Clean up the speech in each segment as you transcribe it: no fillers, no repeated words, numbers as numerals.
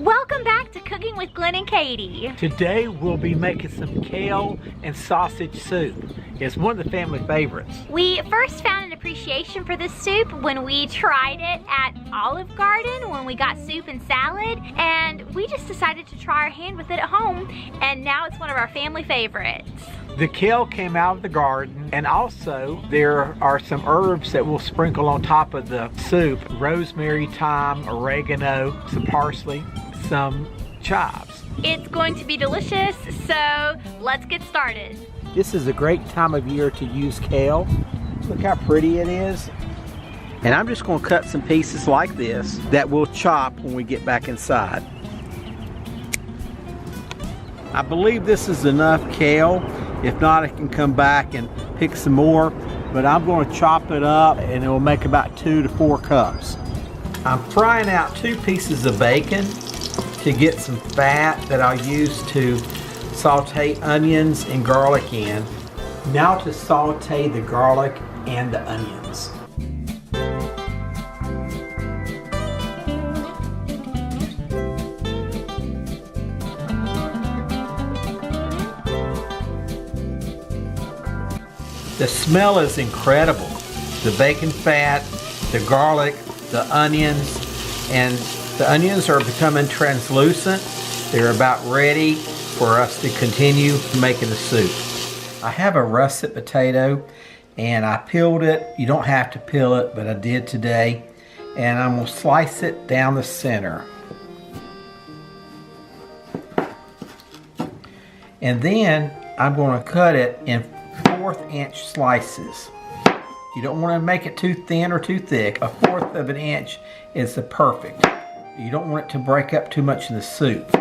Welcome back to Cooking with Glenn and Katie. Today we'll be making some kale and sausage soup. It's one of the family favorites. We first found an appreciation for this soup when we tried it at Olive Garden when we got soup and salad, and we just decided to try our hand with it at home, and now it's one of our family favorites. The kale came out of the garden, and also there are some herbs that we'll sprinkle on top of the soup. Rosemary, thyme, oregano, some parsley, some chives. It's going to be delicious, so let's get started. This is a great time of year to use kale. Look how pretty it is. And I'm just going to cut some pieces like this that we'll chop when we get back inside. I believe this is enough kale. If not, I can come back and pick some more, but I'm going to chop it up and it will make about 2 to 4 cups. I'm frying out 2 pieces of bacon to get some fat that I'll use to saute onions and garlic in. Now to saute the garlic and the onions. The smell is incredible. The bacon fat, the garlic, the onions, and the onions are becoming translucent. They're about ready for us to continue making the soup. I have a russet potato and I peeled it. You don't have to peel it, but I did today. And I'm gonna slice it down the center. And then I'm gonna cut it in 1/4 inch slices. You don't want to make it too thin or too thick. 1/4 of an inch is the perfect. You don't want it to break up too much in the soup.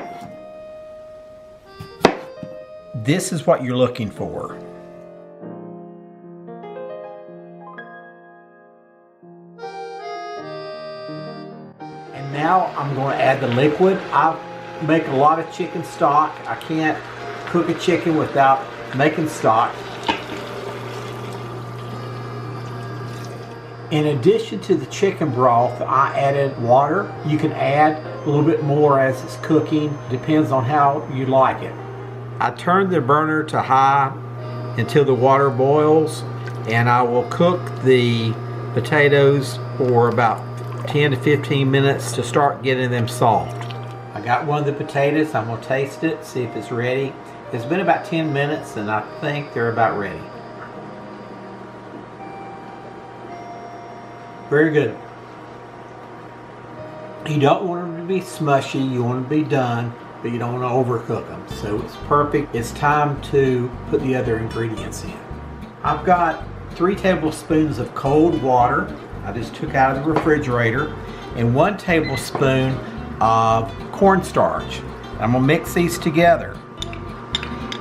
This is what you're looking for. And now I'm going to add the liquid. I make a lot of chicken stock. I can't cook a chicken without making stock. In addition to the chicken broth, I added water. You can add a little bit more as it's cooking. Depends on how you like it. I turned the burner to high until the water boils, and I will cook the potatoes for about 10 to 15 minutes to start getting them soft. I got one of the potatoes. I'm going to taste it, see if it's ready. It's been about 10 minutes and I think they're about ready. Very good. You don't want them to be smushy, you want them to be done, but you don't want to overcook them. So it's perfect. It's time to put the other ingredients in. I've got 3 tablespoons of cold water. I just took out of the refrigerator, and 1 tablespoon of cornstarch. I'm gonna mix these together.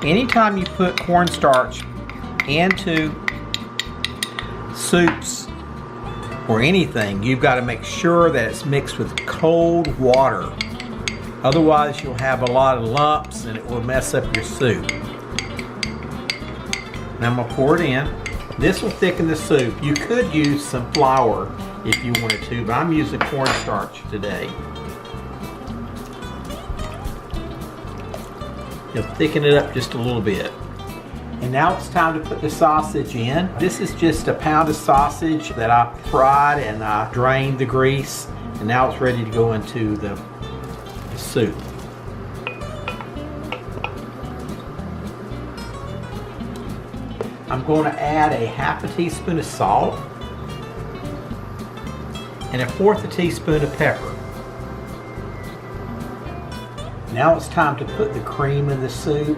Anytime you put cornstarch into soups or anything, you've got to make sure that it's mixed with cold water. Otherwise, you'll have a lot of lumps and it will mess up your soup. Now I'm going to pour it in. This will thicken the soup. You could use some flour if you wanted to, but I'm using cornstarch today. You'll thicken it up just a little bit. And now it's time to put the sausage in. This is just a pound of sausage that I fried and I drained the grease. And now it's ready to go into the soup. I'm going to add a 1/2 teaspoon of salt and 1/4 teaspoon of pepper. Now it's time to put the cream in the soup.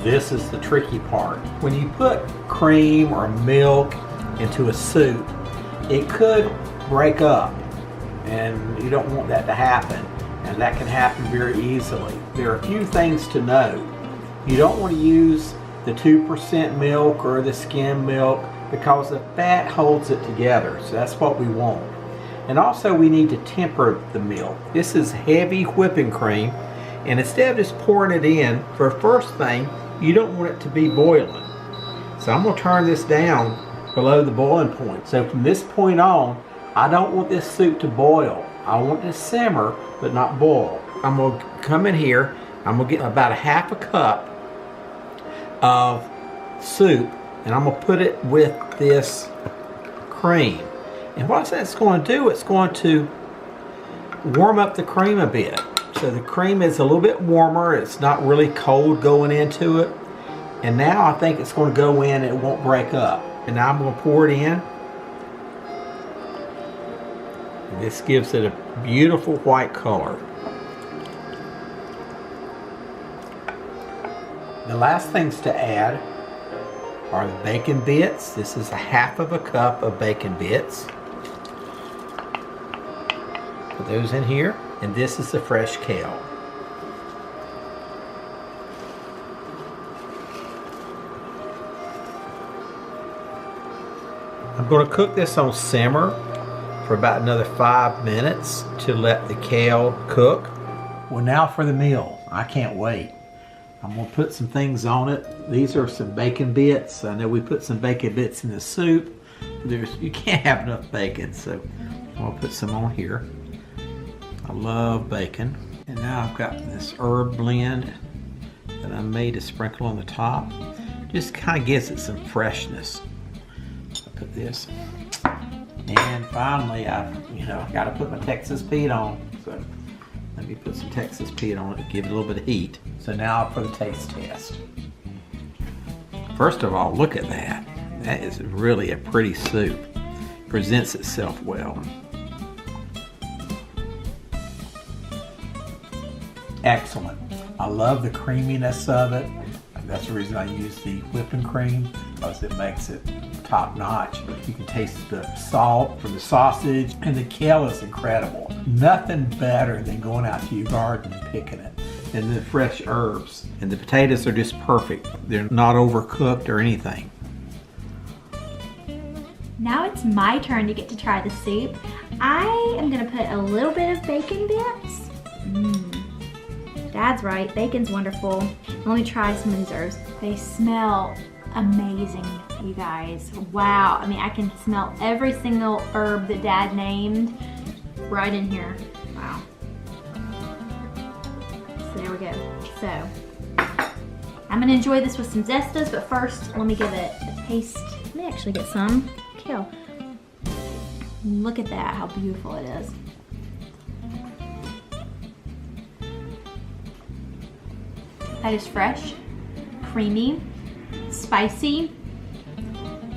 This is the tricky part. When you put cream or milk into a soup, it could break up, and you don't want that to happen, and that can happen very easily. There are a few things to know. You don't want to use the 2% milk or the skim milk because the fat holds it together, so that's what we want. And also we need to temper the milk. This is heavy whipping cream, and instead of just pouring it in, for first thing, you don't want it to be boiling. So I'm going to turn this down below the boiling point. So from this point on, I don't want this soup to boil. I want it to simmer, but not boil. I'm gonna come in here. I'm gonna get about a half a cup of soup, and I'm gonna put it with this cream. And what that's going to do, it's going to warm up the cream a bit. So the cream is a little bit warmer. It's not really cold going into it. And now I think it's going to go in and it won't break up. And now I'm going to pour it in. And this gives it a beautiful white color. The last things to add are the bacon bits. This is a half of a cup of bacon bits. Put those in here. And this is the fresh kale. I'm going to cook this on simmer for about another 5 minutes to let the kale cook. Well, now for the meal. I can't wait. I'm going to put some things on it. These are some bacon bits. I know we put some bacon bits in the soup. You can't have enough bacon, so I'll put some on here. I love bacon. And now I've got this herb blend that I made to sprinkle on the top. Just kind of gives it some freshness. I'll put this. And finally, I've got to put my Texas Pete on. So let me put some Texas Pete on it to give it a little bit of heat. So now for the taste test. First of all, look at that. That is really a pretty soup. Presents itself well. Excellent. I love the creaminess of it. That's the reason I use the whipping cream, because it makes it top notch. You can taste the salt from the sausage, and the kale is incredible. Nothing better than going out to your garden and picking it. And the fresh herbs. And the potatoes are just perfect. They're not overcooked or anything. Now it's my turn to get to try the soup. I am gonna put a little bit of bacon bits. Dad's right, bacon's wonderful. Let me try some of these herbs. They smell amazing, you guys. Wow, I mean, I can smell every single herb that Dad named right in here. Wow. So there we go. So, I'm gonna enjoy this with some zestas, but first, let me give it a taste. Let me actually get some kale. Look at that, how beautiful it is. That is fresh, creamy, spicy,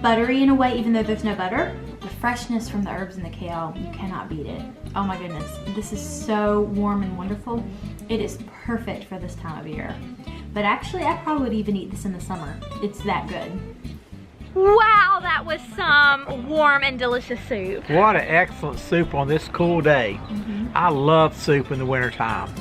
buttery in a way, even though there's no butter. The freshness from the herbs and the kale, you cannot beat it. Oh my goodness, this is so warm and wonderful. It is perfect for this time of year. But actually, I probably would even eat this in the summer. It's that good. Wow, that was some warm and delicious soup. What an excellent soup on this cool day. I love soup in the wintertime.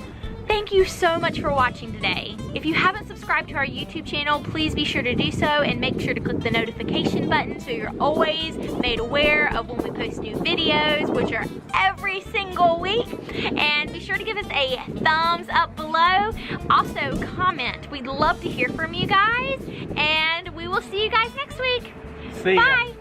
Thank you so much for watching today. If you haven't subscribed to our YouTube channel, please be sure to do so and make sure to click the notification button so you're always made aware of when we post new videos, which are every single week. And be sure to give us a thumbs up below. Also, comment. We'd love to hear from you guys. And we will see you guys next week. See ya. Bye.